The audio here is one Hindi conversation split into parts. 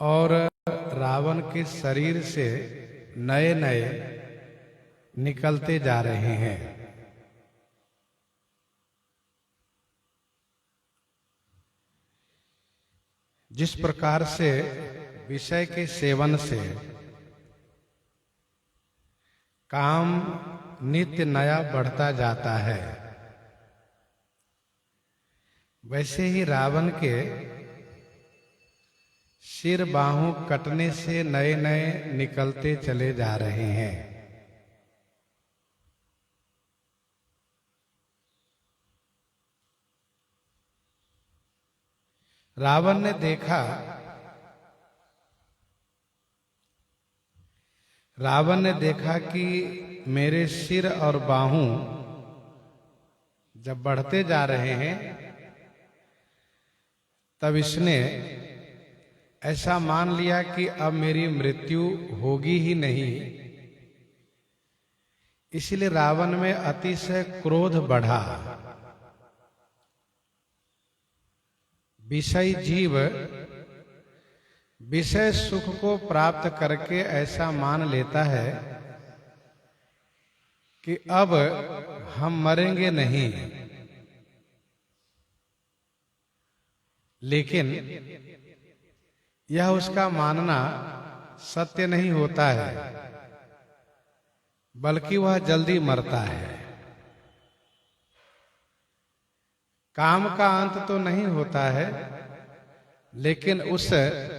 और रावण के शरीर से नए नए निकलते जा रहे हैं। जिस प्रकार से विषय के सेवन से काम नित्य नया बढ़ता जाता है, वैसे ही रावण के सिर बाहों कटने से नए नए निकलते चले जा रहे हैं। रावण ने देखा कि मेरे सिर और बाहों जब बढ़ते जा रहे हैं, तब इसने ऐसा मान लिया कि अब मेरी मृत्यु होगी ही नहीं। इसलिए रावण में अतिशय क्रोध बढ़ा। विषय जीव विषय सुख को प्राप्त करके ऐसा मान लेता है कि अब हम मरेंगे नहीं, लेकिन यह उसका मानना सत्य नहीं होता है, बल्कि वह जल्दी मरता है। काम का अंत तो नहीं होता है, लेकिन उस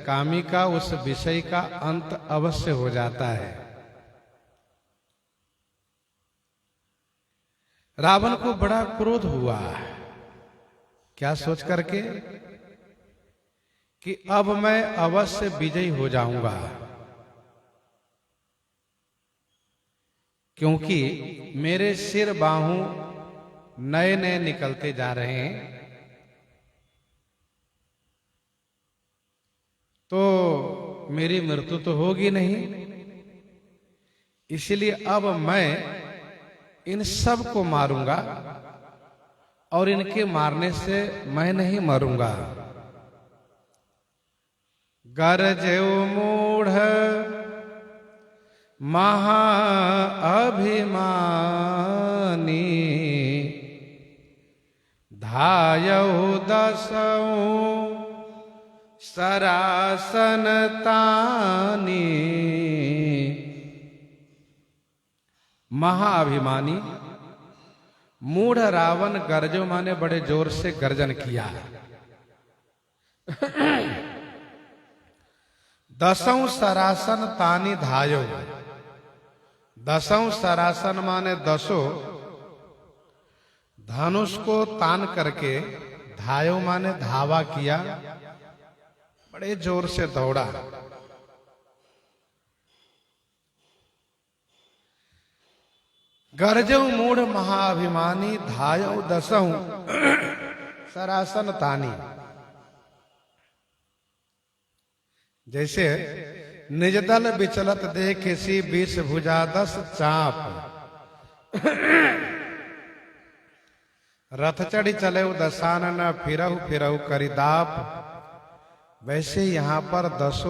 कामी का, उस विषय का अंत अवश्य हो जाता है। रावण को बड़ा क्रोध हुआ, क्या सोच करके कि अब मैं अवश्य विजयी हो जाऊंगा, क्योंकि मेरे सिर बाहों नए नए निकलते जा रहे हैं। तो मेरी मृत्यु तो होगी नहीं, इसलिए अब मैं इन सब को मारूंगा, और इनके मारने से मैं नहीं मरूंगा। गरजेउ मूढ़ महा अभिमानी, धायउ दसऊ सरासन तानी। महाअभिमानी मूढ़ रावण गरजो माने बड़े जोर से गर्जन किया। दसों सरासन तानी धायो। दसों सरासन माने दसों धनुष को तान करके, धायो माने धावा किया, बड़े जोर से दौड़ा। गरजऊ मूढ़ महाअभिमानी, धायऊ दसहु सरासन तानी। जैसे निज दल विचलत देख सी 20 भुजा 10 चाप। रथ चढ़ी चले दसानन, फिरहु फिरहु करिदाप। वैसे यहां पर 10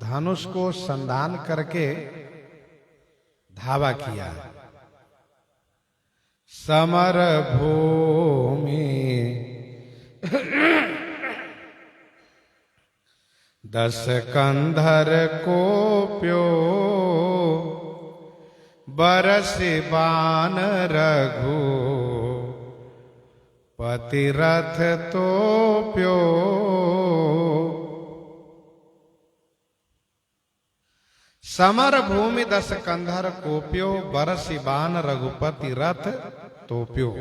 धनुष को संधान करके धावा किया। समर भूमि 10 कंधर कोप्यो, बरसि बाण रघु पति रथ तोप्यो। समर भूमि 10 कंधर कोप्यो, बरसि बाण रघुपति रथ तोप्यो।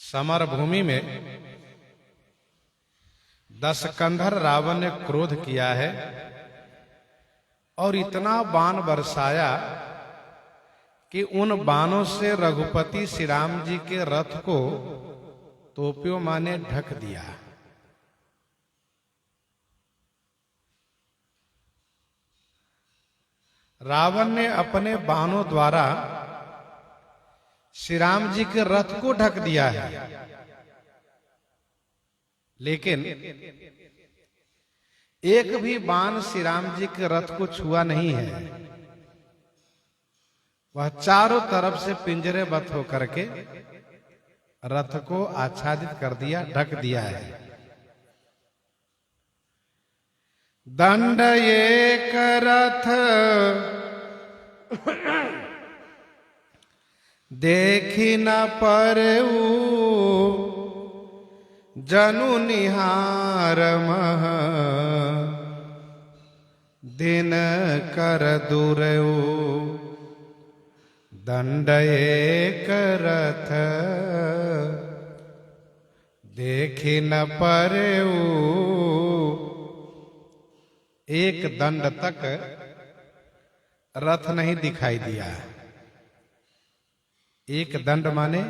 समर भूमि में 10 कंधर रावण ने क्रोध किया है और इतना बाण बरसाया कि उन बाणों से रघुपति श्री राम जी के रथ को तोप्यो माने ढक दिया। रावण ने अपने बाणों द्वारा श्री राम जी के रथ को ढक दिया है। लेकिन एक भी बाण श्री राम जी के रथ को छुआ नहीं है। वह चारों तरफ से पिंजरेबद्ध होकर के रथ को आच्छादित कर दिया, ढक दिया है। दंड एक रथ देखी न परऊ, जनु निहार मह दिन कर दुरऊ। दंड एक रथ देखी न परऊ, एक दंड तक रथ नहीं दिखाई दिया। एक दंड माने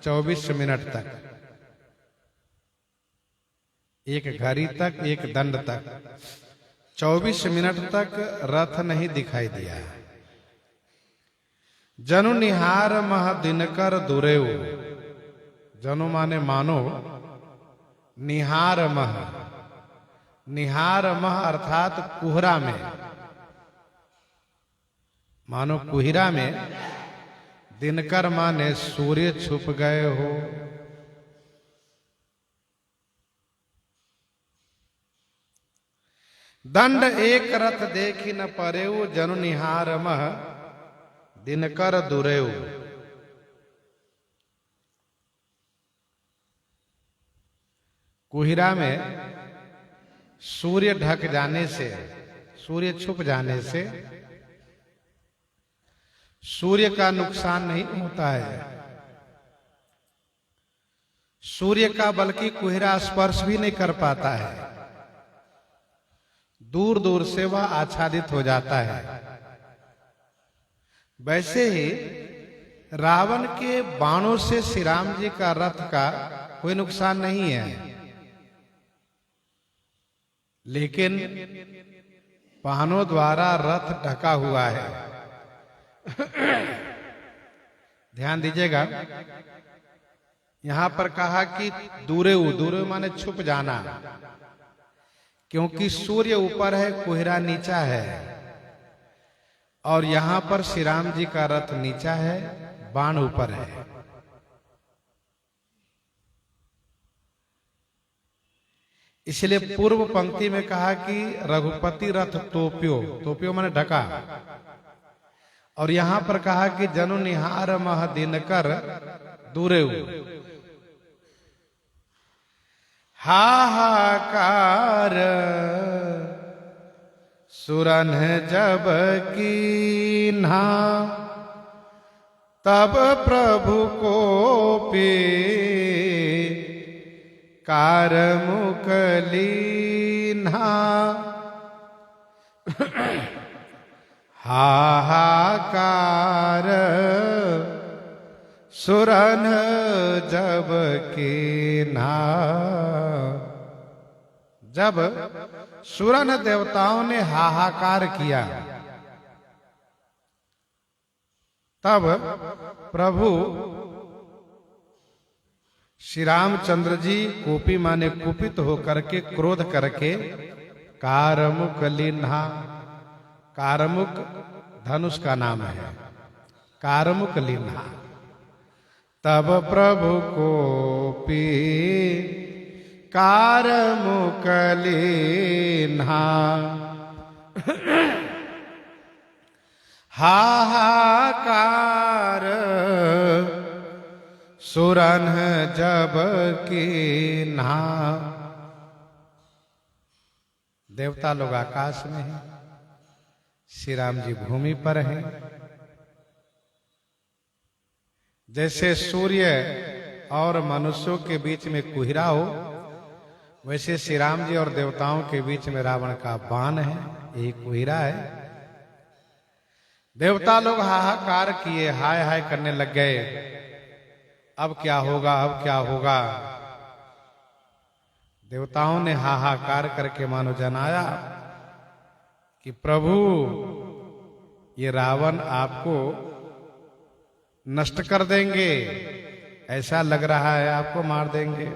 24 मिनट तक, एक घड़ी तक, एक दंड तक 24 मिनट तक रथ नहीं दिखाई दिया। जनु निहार मह दिनकर दुरेऊ। जनु माने मानो, निहार मह, निहार मह अर्थात कुहरा में, मानो कुहिरा में। दिनकर माने सूर्य छुप गए हो। दंड एक रथ देखी न परेऊ, जनु निहार मह दिनकर दुरेऊ। कुहिरा में सूर्य ढक जाने से, सूर्य छुप जाने से सूर्य का नुकसान नहीं होता है। सूर्य का बल्कि कुहिरा स्पर्श भी नहीं कर पाता है। दूर दूर से वह आच्छादित हो जाता है। वैसे ही रावण के बाणों से श्री राम जी का रथ का कोई नुकसान नहीं है, लेकिन बाणों द्वारा रथ ढका हुआ है। ध्यान दीजिएगा, यहां पर कहा कि दूरेऊ, दूरेऊ माने छुप जाना, क्योंकि सूर्य ऊपर है, कोहरा नीचा है, और यहां पर श्री राम जी का रथ नीचा है, बाण ऊपर है। इसलिए पूर्व पंक्ति में कहा कि रघुपति रथ तोप्यो, तोप्यो माने ढका, और यहां पर कहा कि जनु निहार मह दिनकर दूरेऊ। हाहाकार सुरन जब कीन्हा, तब प्रभु को पे कार मुकलीन्हा। हाहाकार सुरन जब कीन्हा। जब सुरन देवताओं ने हाहाकार किया, तब प्रभु श्री रामचंद्र जी कोपी माने कुपित होकर के, क्रोध करके, कारमुक लिन्हा, कारमुक धनुष का नाम है, कारमुक लिन्हा। तब प्रभु कोपी कारमुक लिन्हा। हाहाकार सुरन जब कीन्हा। देवता लोग आकाश में हैं, श्री राम जी भूमि पर हैं। जैसे सूर्य और मनुष्यों के बीच में कुहिरा हो, वैसे श्री राम जी और देवताओं के बीच में रावण का बाण है, यही कुहिरा है। देवता लोग हाहाकार किए, हाय हाय करने लग गए, अब क्या होगा, अब क्या होगा। देवताओं ने हाहाकार करके मानो जनाया कि प्रभु, ये रावण आपको नष्ट कर देंगे, ऐसा लग रहा है आपको मार देंगे।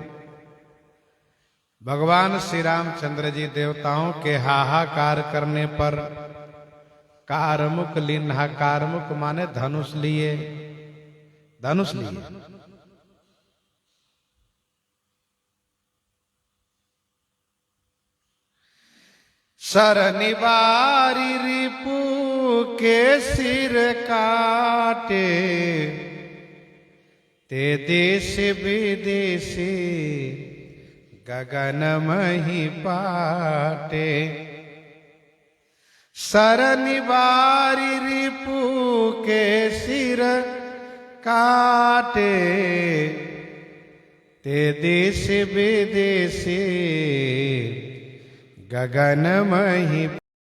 भगवान श्री रामचंद्र जी देवताओं के हाहाकार करने पर कारमुक लिन्हा, कारमुक माने धनुष लिए, धनुष लिए। सरनिवारी रिपु के सिर काटे, ते देश विदेशी गगन मही पाटे। सरनिवारी रिपु के सिर काटे, ते देश विदेशी गगन मही